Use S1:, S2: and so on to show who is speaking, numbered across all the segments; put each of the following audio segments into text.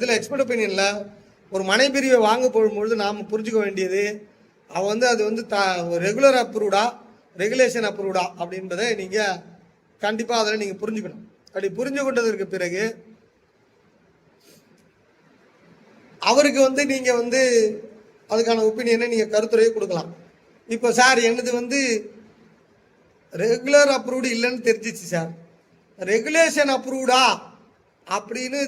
S1: இதில் எக்ஸ்பர்ட் ஒப்பீனியனில் ஒரு மனை பிரிவை வாங்க போகும்பொழுது நாம் புரிஞ்சுக்க வேண்டியது அது வந்து ரெகுலர் அப்ரூவ்டா ரெகுலேஷன் அப்ரூவ்டா அப்படின்றத நீங்கள் கண்டிப்பாக அதில் நீங்கள் புரிஞ்சுக்கணும். அப்படி புரிஞ்சு கொண்டதற்கு பிறகு அவருக்கு வந்து நீங்கள் வந்து அதுக்கான ஒப்பீனியனை நீங்கள் கருத்துரையை கொடுக்கலாம். இப்போ சார் என்னது வந்து ரெகுலர் அப்ரூவ்டு இல்லைன்னு தெரிஞ்சிச்சு சார், ரெகுலேஷன் அப்ரூவ்டா அப்படின்னு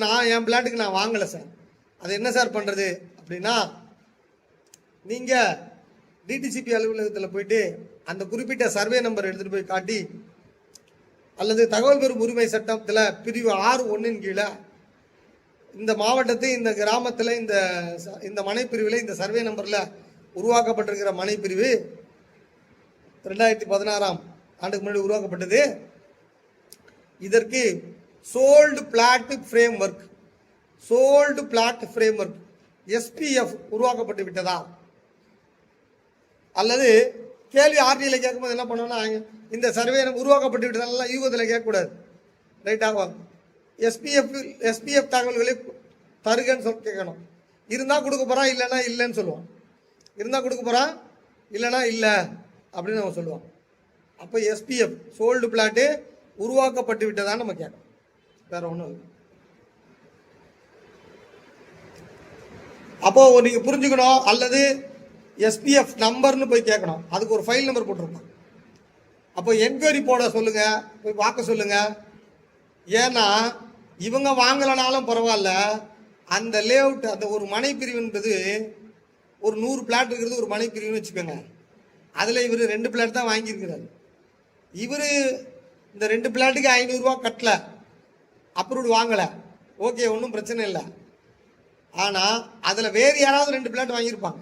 S1: நான் என் பிளாட்டுக்கு நான் வாங்கலை சார், அது என்ன சார் பண்ணுறது அப்படின்னா, நீங்கள் டிடிசிபி அலுவலகத்தில் போயிட்டு அந்த குறிப்பிட்ட சர்வே நம்பர் எடுத்துகிட்டு போய் காட்டி, அல்லது தகவல் பெறும் உரிமை சட்டத்தில் பிரிவு 6(1) கீழே இந்த மாவட்டத்தை இந்த கிராமத்தில் இந்த மனைப்பிரிவில் இந்த சர்வே நம்பரில் உருவாக்கப்பட்டிருக்கிற மனைப்பிரிவு 2016ஆம் ஆண்டுக்கு முன்னாடி உருவாக்கப்பட்டது. இதற்கு solid flat frame work SPF உருவாக்கப்பட்டு விட்டதா, அல்லது கேள்வி ஆர்டியில் கேட்கும்போது என்ன பண்ணோம்னா, இந்த சர்வே உருவாக்கப்பட்டு விட்டதெல்லாம் யூகத்தில் கேட்கக்கூடாது, ரைட்டாக SPF தகவல்களை தருகன்னு சொல்லி கேட்கணும். இருந்தால் கொடுக்க போகிறான், இல்லைன்னா இல்லைன்னு சொல்லுவான். இருந்தால் கொடுக்க போகிறான், இல்லைன்னா இல்லை அப்படின்னு நம்ம சொல்லுவோம். அப்போ SPF சோல்டு பிளாட்டு உருவாக்கப்பட்டு விட்டதான்னு நம்ம கேட்கணும், வேற ஒன்றும் இல்லை. அப்போ நீங்கள் புரிஞ்சுக்கணும். அல்லது SPF நம்பர்னு போய் கேட்கணும், அதுக்கு ஒரு ஃபைல் நம்பர் போட்டிருப்பான். அப்போ என்கொயரி போட சொல்லுங்க, போய் பார்க்க சொல்லுங்க. ஏன்னா இவங்க வாங்கலனாலும் பரவாயில்ல, அந்த லேஅவுட் அந்த ஒரு மனைப்பிரிவு என்பது ஒரு 100 பிளாட் இருக்கிறது ஒரு மனைப்பிரிவுன்னு வச்சுக்கோங்க. அதில் இவர் 2 பிளாட் தான் வாங்கியிருக்கிறார். இவர் இந்த 2 பிளாட்டுக்கு 500 ரூபா கட்டல, அப்ரூவ்டு வாங்கலை, ஓகே, ஒன்றும் பிரச்சனை இல்லை. ஆனால் அதில் வேறு யாராவது 2 பிளாட் வாங்கியிருப்பாங்க,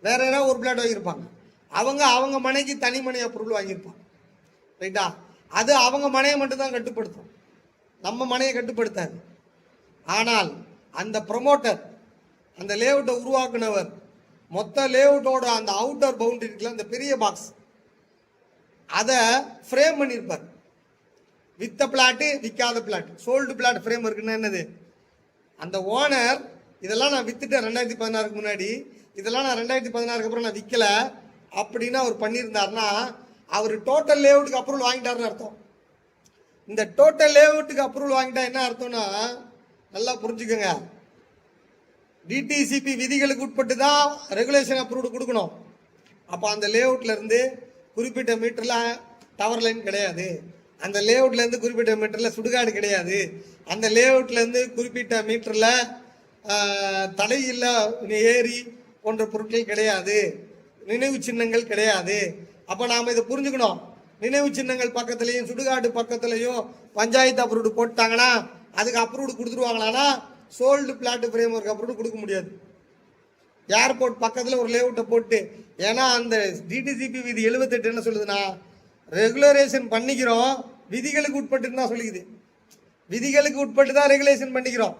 S1: வேற யாராவது 1 பிளாட் வாங்கியிருப்பாங்க. அவங்க மனைக்கு தனி மனை அப்ரூவல் வாங்கியிருப்பாங்க, ரைட்டா? அது அவங்க மனையை மட்டும்தான் கட்டுப்படுத்தும், நம்ம மனையை கட்டுப்படுத்தாது. ஆனால் அந்த ப்ரொமோட்டர், அந்த லேஅவுட்டை உருவாக்குனவர், மொத்த லேஅவுட்டோட அந்த அவுட்டர் பவுண்டரி இருக்குல்ல, அந்த பெரிய பாக்ஸ், அதை ஃப்ரேம் பண்ணியிருப்பார். வித்த பிளாட்டு, விற்காத பிளாட், சோல்டு பிளாட் ஃப்ரேம் இருக்குன்னா என்னது, அந்த ஓனர் இதெல்லாம் நான் வித்துட்டேன் 2016க்கு முன்னாடி, இதெல்லாம் நான் 2016க்கு அப்புறம் நான் விற்கல அப்படின்னு அவர் பண்ணியிருந்தாருன்னா, அவர் டோட்டல் லேஅவுட்டுக்கு அப்ரூவல் வாங்கிட்டாருன்னு அர்த்தம். இந்த டோட்டல் லேஅவுட்டுக்கு அப்ரூவல் வாங்கிட்டா என்ன அர்த்தம்னா, நல்லா புரிஞ்சுக்கோங்க, டிடிசிபி விதிகளுக்கு உட்பட்டு தான் ரெகுலேஷன் அப்ரூவ்டு கொடுக்கணும். அப்போ அந்த லேஅவுட்ல இருந்து குறிப்பிட்ட மீட்டர்ல டவர் லைன் கிடையாது, அந்த லேஅவுட்ல இருந்து குறிப்பிட்ட மீட்டர்ல சுடுகாடு கிடையாது, அந்த லேஅவுட்ல இருந்து குறிப்பிட்ட மீட்டர்ல தடையில்ல ஏரி போன்ற பொருட்கள் கிடையாது, நினைவு சின்னங்கள் கிடையாது. அப்போ நாம் இதை புரிஞ்சுக்கணும். நினைவு சின்னங்கள் பக்கத்துலையும் சுடுகாடு பக்கத்துலையும் பஞ்சாயத்து அப்ரூவ்டு போட்டாங்கன்னா அதுக்கு அப்ரூவ்டு கொடுத்துருவாங்களான்னா, sold flat frame work approved கொடுக்க முடியாது. ஏர்போர்ட் பக்கத்தில் ஒரு லேஅவுட்டை போட்டு, ஏன்னா அந்த டிடிசிபி விதி 78 என்ன சொல்லுதுன்னா, ரெகுலரேஷன் பண்ணிக்கிறோம், விதிகளுக்கு உட்பட்டு தான் சொல்லிக்குது, விதிகளுக்கு உட்பட்டு தான் ரெகுலேஷன் பண்ணிக்கிறோம்.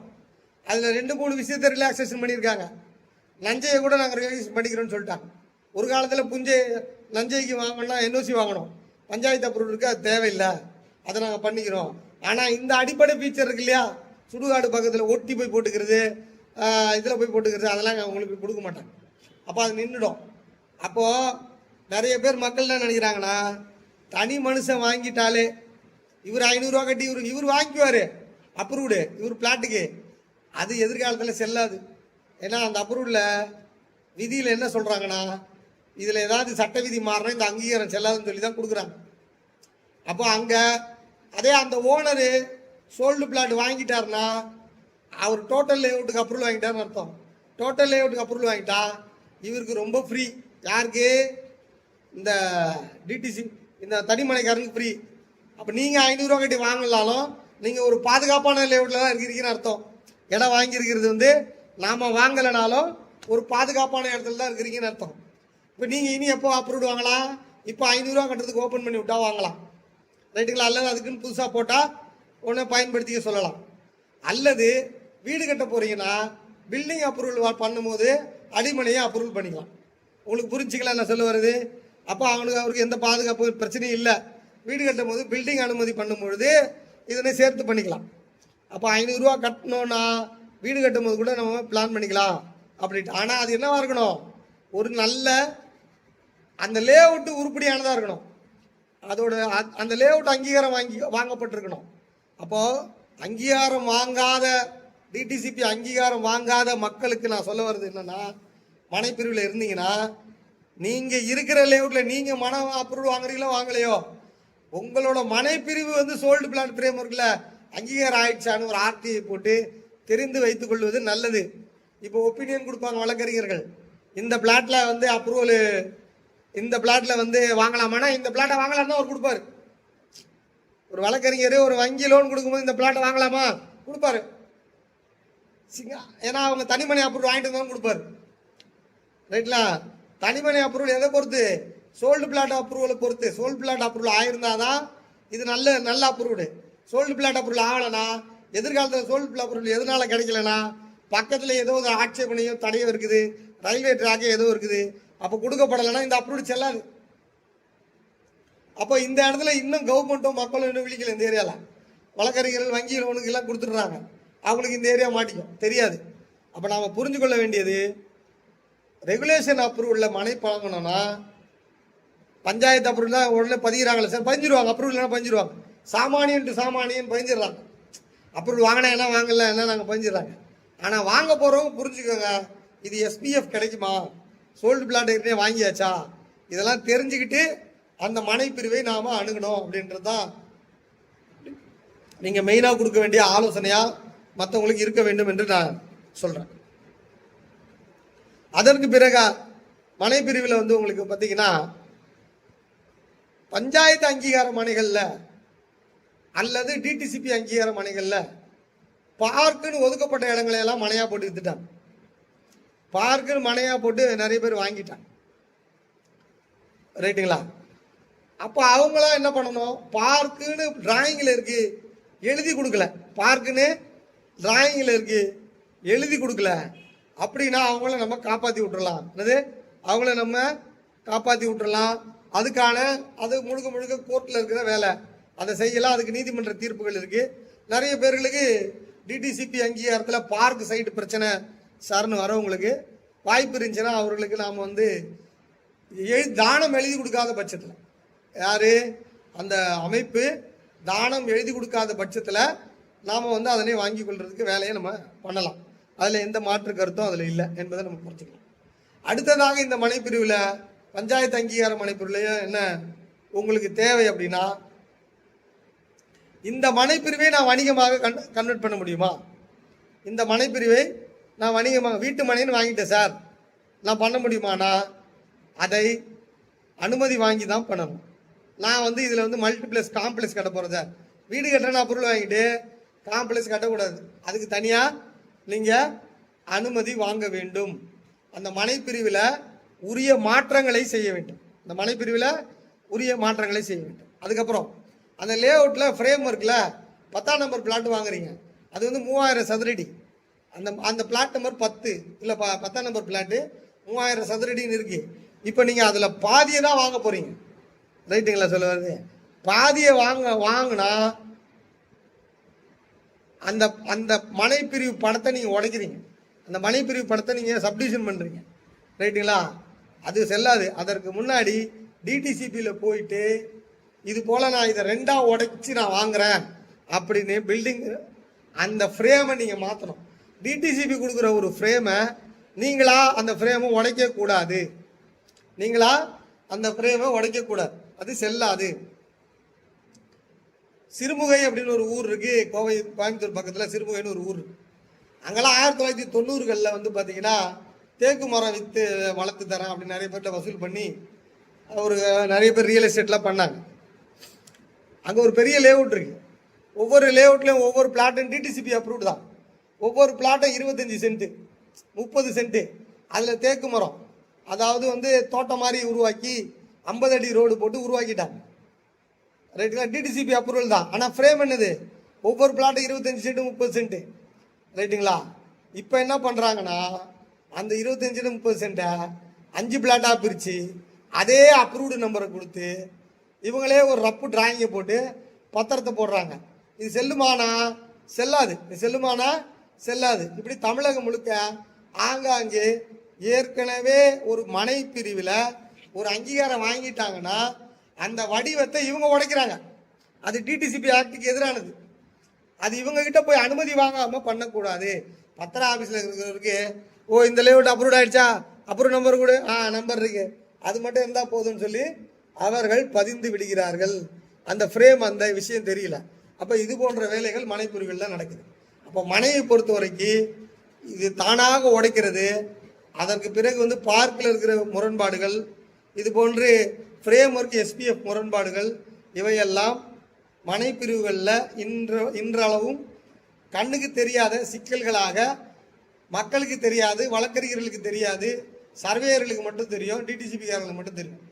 S1: அதில் 2-3 விஷயத்தை ரிலாக்ஸேஷன் பண்ணியிருக்காங்க. நஞ்சையை கூட நாங்கள் ரிலாக்ஸேஷன் பண்ணிக்கிறோன்னு சொல்லிட்டாங்க. ஒரு காலத்தில் நஞ்சைக்கு வாங்கணும்னா NOC வாங்கணும், பஞ்சாயத்து அப்ரூவல் இருக்குது, அது தேவையில்லை, அதை நாங்கள் பண்ணிக்கிறோம். ஆனால் இந்த அடிப்படை ஃபீச்சர் இருக்கு இல்லையா, சுடுகாடு பக்கத்தில் ஒட்டி போய் போட்டுக்கிறது, இதில் போய் போட்டுக்கிறது, அதெல்லாம் உங்களுக்கு கொடுக்க மாட்டாங்க. அப்போ அது நின்றுடும். அப்போது நிறைய பேர் மக்கள் என்ன நினைக்கிறாங்கன்னா, தனி மனுஷன் வாங்கிட்டாலே இவர் 500 ரூபா கட்டி இவர் வாங்கிக்குவார் அப்ரூவ்டு இவர் பிளாட்டுக்கு, அது எதிர்காலத்தில் செல்லாது. ஏன்னா அந்த அப்ரூவ்டில் விதியில் என்ன சொல்கிறாங்கன்னா, இதில் ஏதாவது சட்ட விதி மாறினா இந்த அங்கீகாரம் செல்லாதுன்னு சொல்லி தான் கொடுக்குறாங்க. அப்போ அங்கே அதே அந்த ஓனரு சோல்டு பிளாட் வாங்கிட்டாருன்னா அவர் டோட்டல் லேஅவுட்டுக்கு அப்ரூவல் வாங்கிட்டாருன்னு அர்த்தம். டோட்டல் லேஅவுட்டுக்கு அப்ரூவல் வாங்கிட்டா இவருக்கு ரொம்ப ஃப்ரீ. யாருக்கு? இந்த டிடிசி இந்த தனிமனைக்காரனுக்கு ஃப்ரீ. அப்போ நீங்கள் 500 ரூபா கட்டி வாங்கலாலும் நீங்கள் ஒரு பாதுகாப்பான லேஅவுட்டில் தான் இருக்கிறீங்கன்னு அர்த்தம். இடம் வாங்கியிருக்கிறது வந்து நாம் வாங்கலைனாலும் ஒரு பாதுகாப்பான இடத்துல தான் இருக்கிறீங்கன்னு அர்த்தம். இப்போ நீங்கள் இனி எப்போ அப்ரூவ்டு வாங்கலாம்? இப்போ 500 ரூபா கட்டுறதுக்கு ஓப்பன் பண்ணி விட்டா வாங்கலாம், ரைட்டுங்களா? அல்லது அதுக்குன்னு புதுசாக போட்டால் ஒன்று பயன்படுத்திக்க சொல்லலாம். அல்லது வீடு கட்ட போகிறீங்கன்னா பில்டிங் அப்ரூவல் பண்ணும்போது அடிமனையை அப்ரூவல் பண்ணிக்கலாம். உங்களுக்கு புரிஞ்சுக்கலாம் என்ன சொல்ல வருது? அப்போ அவருக்கு எந்த பாதுகாப்பு பிரச்சனையும் இல்லை. வீடு கட்டும் போது பில்டிங் அனுமதி பண்ணும்பொழுது இதனை சேர்த்து பண்ணிக்கலாம். அப்போ 500 ரூபா கட்டணும்னா வீடு கட்டும்போது கூட நம்ம பிளான் பண்ணிக்கலாம் அப்படின்ட்டு. ஆனால் அது என்னவா இருக்கணும், ஒரு நல்ல அந்த லே அவுட்டு உருப்படியானதாக இருக்கணும். அதோட அந்த லே அவுட் அங்கீகாரம் வாங்கப்பட்டிருக்கணும். அப்போது அங்கீகாரம் வாங்காத டிடிசிபி அங்கீகாரம் வாங்காத மக்களுக்கு நான் சொல்ல வர்றது என்னன்னா, மனைப்பிரிவில் இருந்தீங்கன்னா நீங்கள் இருக்கிற லேஅவுட்டில் நீங்கள் மன அப்ரூவல் வாங்குறீங்களோ வாங்கலையோ, உங்களோட மனைப்பிரிவு வந்து சோல்டு பிளான் ஃப்ரேம் ஒர்க்கில் அங்கீகாரம் ஆயிடுச்சான்னு ஒரு ஆர்டிஐ போட்டு தெரிந்து வைத்துக் கொள்வது நல்லது. இப்போ ஒப்பீனியன் கொடுப்பாங்க வழக்கறிஞர்கள், இந்த பிளாட்டில் வந்து அப்ரூவல், இந்த பிளாட்டில் வந்து வாங்கலாமான்னா இந்த பிளாட்டை வாங்கலாம் தான் அவர் கொடுப்பாரு. ஒரு வழக்கறிஞர் ஒரு வங்கி லோன் கொடுக்கும்போது இந்த பிளாட்டை வாங்கலாமா கொடுப்பாரு. ஏன்னா அவங்க தனிமனை அப்ரூவல் வாங்கிட்டு தான் கொடுப்பாரு. ரைட்லா, தனிமனை அப்ரூவல் எதை பொறுத்து, சோல்டு பிளாட் அப்ரூவலை பொறுத்து. சோல்டு பிளாட் அப்ரூவல் ஆயிருந்தாதான் இது நல்ல அப்ரூவ்டு. சோல்டு பிளாட் அப்ரூவல் ஆகலைன்னா, எதிர்காலத்தில் சோல்டு பிளாட் அப்ரூவல் எதனால கிடைக்கலனா, பக்கத்தில் ஏதோ ஒரு ஆட்சேபனையும் தடையும் இருக்குது, ரயில்வே ட்ராக்கே ஏதோ இருக்குது, அப்போ கொடுக்கப்படலைன்னா இந்த அப்ரூவல் செல்லாது. அப்போ இந்த இடத்துல இன்னும் கவர்மெண்ட்டும் மக்களும் இன்னும் விழிக்கல. இந்த ஏரியாவில் வழக்கறிஞர்கள் வங்கி லோனுக்கு எல்லாம் கொடுத்துட்றாங்க, அவங்களுக்கு இந்த ஏரியா மாட்டிக்கும் தெரியாது. அப்போ நாம் புரிஞ்சு கொள்ள வேண்டியது, ரெகுலேஷன் அப்ரூவலில் மனை பழங்கணும்னா பஞ்சாயத்து அப்ரூவல் தான் உடனே பதிகிறாங்களே சார், பதிஞ்சிருவாங்க. அப்ரூவல் இல்லைனா பதிஞ்சிருவாங்க. சாமானியன் டு சாமானியன் பதிஞ்சிடறாங்க. அப்ரூவல் வாங்கினா என்ன வாங்கல என்ன நாங்கள் பதிஞ்சிடறாங்க. ஆனால் வாங்க போகிறவங்க புரிஞ்சுக்கோங்க, இது எஸ்பிஎஃப் கிடைக்குமா, சோல்டு பிளாட் ஏற்கனவே வாங்கியாச்சா, இதெல்லாம் தெரிஞ்சுக்கிட்டு அந்த மனை பிரிவை நாம் அணுகணும் அப்படின்றது தான் நீங்கள் மெயினாக கொடுக்க வேண்டிய ஆலோசனையாக மற்றவங்களுக்கு இருக்க வேண்டும் என்று நான் சொல்கிறேன். அதற்கு பிறகு மனை பிரிவில் வந்து உங்களுக்கு பார்த்தீங்கன்னா, பஞ்சாயத்து அங்கீகார மனைகளில் அல்லது டிடிசிபி அங்கீகார மனைகளில் பார்க்குன்னு ஒதுக்கப்பட்ட இடங்களை எல்லாம் மனையாக போட்டு வித்துட்டாங்க. பார்க்குன்னு மனையாக போட்டு நிறைய பேர் வாங்கிட்டாங்க. ரைட்டுங்களா? அப்போ அவங்களாம் என்ன பண்ணணும், பார்க்குன்னு டிராயிங்கில் இருக்கு எழுதி கொடுக்கல, பார்க்குன்னு டிராயிங்கில் இருக்கு எழுதி கொடுக்கல அப்படின்னா அவங்கள நம்ம காப்பாற்றி விட்டுறலாம். என்னது, அவங்கள நம்ம காப்பாற்றி விட்டுறலாம். அதுக்கான அது முழுக்க கோர்ட்டில் இருக்கிற வேலை, அதை செய்யலாம். அதுக்கு நீதிமன்ற தீர்ப்புகள் இருக்குது. நிறைய பேர்களுக்கு டிடிசிபி அங்கீகாரத்தில் பார்க் சைடு பிரச்சனை சார்னு வரவங்களுக்கு வாய்ப்பு இருந்துச்சுன்னா அவர்களுக்கு நாம் வந்து தானம் எழுதி கொடுக்காத பட்சத்தில், யார் அந்த அமைப்பு தானம் எழுதி கொடுக்காத பட்சத்தில் நாம் வந்து அதனை வாங்கி கொள்றதுக்கு வேலையை நம்ம பண்ணலாம். அதில் எந்த மாற்று கருத்தும் அதில் இல்லை என்பதை நம்ம புரிஞ்சுக்கலாம். அடுத்ததாக இந்த மனைப்பிரிவில் பஞ்சாயத்து அங்கீகார மனைப்பிரிவில் என்ன உங்களுக்கு தேவை அப்படின்னா, இந்த மனைப்பிரிவை நான் வணிகமாக கன்வெர்ட் பண்ண முடியுமா, இந்த மனைப்பிரிவை நான் வணிகமாக வீட்டு மனைன்னு வாங்கிட்டேன் சார், நான் பண்ண முடியுமானா அதை அனுமதி வாங்கி தான் பண்ணணும். நான் வந்து இதில் வந்து மல்டிப்ளெக்ஸ் காம்ப்ளெக்ஸ் கட்ட போகிறேன் சார், வீடு கட்டுறேன் நான் பொருள் வாங்கிட்டு காம்ப்ளெக்ஸ் கட்டக்கூடாது. அதுக்கு தனியாக நீங்கள் அனுமதி வாங்க வேண்டும். அந்த மனைப்பிரிவில் உரிய மாற்றங்களை செய்ய வேண்டும். அந்த மனைப்பிரிவில் உரிய மாற்றங்களை செய்ய வேண்டும். அதுக்கப்புறம் அந்த லே அவுட்டில் ஃப்ரேம் ஒர்க்கில் 10ஆம் நம்பர் பிளாட் வாங்குறீங்க, அது வந்து 3000 சதுரடி. அந்த பிளாட் நம்பர் 10 இல்லை 10ஆம் நம்பர் பிளாட்டு 3000 சதுரடின்னு இருக்குது. இப்போ நீங்கள் அதில் பாதியை தான் வாங்க போகிறீங்க. ரைட்டுங்களா சொல்ல வருது? பாதியை வாங்கினா அந்த அந்த மனைப்பிரிவு படத்தை நீங்கள் உடைக்கிறீங்க, அந்த மனைப்பிரிவு படத்தை நீங்கள் சப்டிவிஷன் பண்ணுறீங்க. ரைட்டுங்களா? அது செல்லாது. அதற்கு முன்னாடி டிடிசிபியில் போயிட்டு இது போல் நான் இதை 2ஆக உடைச்சி நான் வாங்குறேன் அப்படின்னு பில்டிங் அந்த ஃப்ரேமை நீங்கள் மாற்றணும். டிடிசிபி கொடுக்குற ஒரு ஃப்ரேமை நீங்களா அந்த ஃப்ரேமை உடைக்கக்கூடாது, நீங்களா அந்த ஃப்ரேமை உடைக்கக்கூடாது, அது செல்லாது. சிறுமுகை அப்படின்னு ஒரு ஊர் இருக்கு, கோயம்புத்தூர் பக்கத்தில் சிறுமுகைன்னு ஒரு ஊர். அங்கெல்லாம் 1990களில் வந்து பார்த்தீங்கன்னா தேக்கு மரம் விற்று வளர்த்து தரேன் அப்படின்னு நிறைய பேர்கிட்ட வசூல் பண்ணி ஒரு நிறைய பேர் ரியல் எஸ்டேட்லாம் பண்ணாங்க. அங்கே ஒரு பெரிய லேஅவுட் இருக்கு. ஒவ்வொரு லேஅவுட்லேயும் ஒவ்வொரு பிளாட்டும் டிடிசிபி அப்ரூவ்டு தான். ஒவ்வொரு பிளாட்டும் 25 சென்ட்டு 30 சென்ட்டு. அதில் தேக்கு மரம், அதாவது வந்து தோட்டம் மாதிரி உருவாக்கி 50 அடி ரோடு போட்டு உருவாக்கிட்டாங்க. ரைட்டுங்களா? டிடிசிபி அப்ரூவல் தான். ஆனால் ஃப்ரேம் என்னது, ஒவ்வொரு பிளாட்டும் 25 சென்ட்டு 30 சென்ட்டு. ரைட்டுங்களா? இப்போ என்ன பண்ணுறாங்கன்னா அந்த 25 சென்ட் 30 சென்ட்டை 5 பிளாட்டாக பிரித்து அதே அப்ரூவ்டு நம்பரை கொடுத்து இவங்களே ஒரு ரப்பு டிராயிங்கை போட்டு பத்திரத்தை போடுறாங்க. இது செல்லுமானா? செல்லாது. இது செல்லுமானா? செல்லாது. இப்படி தமிழகம் முழுக்க ஆங்காங்கே ஏற்கனவே ஒரு மனை பிரிவில் ஒரு அங்கீகாரம் வாங்கிட்டாங்கன்னா அந்த வடிவத்தை இவங்க உடைக்கிறாங்க. அது டிடிசிபி ஆக்டுக்கு எதிரானது. அது இவங்க கிட்ட போய் அனுமதி வாங்காம பண்ணக்கூடாது. பத்திர ஆபீஸ்ல இருக்கிறவருக்கு இந்த லேஅவுட் அப்ரூவ் ஆயிடுச்சா, அப்ரூவ் நம்பர் கூட நம்பர் இருக்கு, அது மட்டும் இருந்தா போதும்னு சொல்லி அவர்கள் பதிந்து விடுகிறார்கள். அந்த ஃப்ரேம் அந்த விஷயம் தெரியல. அப்ப இது போன்ற வேலைகள் மனைப்பிரிவுகள்ல நடக்குது. அப்போ மனையை பொறுத்த வரைக்கும் இது தானாக உடைக்கிறது. அதற்கு பிறகு பார்க்கில் இருக்கிற முரண்பாடுகள், இது போன்று ஃப்ரேம் ஒர்க் எஸ்பிஎஃப் முரண்பாடுகள், இவையெல்லாம் மனைப்பிரிவுகளில் இன்றளவும் கண்ணுக்கு தெரியாத சிக்கல்களாக, மக்களுக்கு தெரியாது, வழக்கறிஞர்களுக்கு தெரியாது, சர்வேயர்களுக்கு மட்டும் தெரியும், டிடிசிபிகாரர்களுக்கு மட்டும் தெரியும்.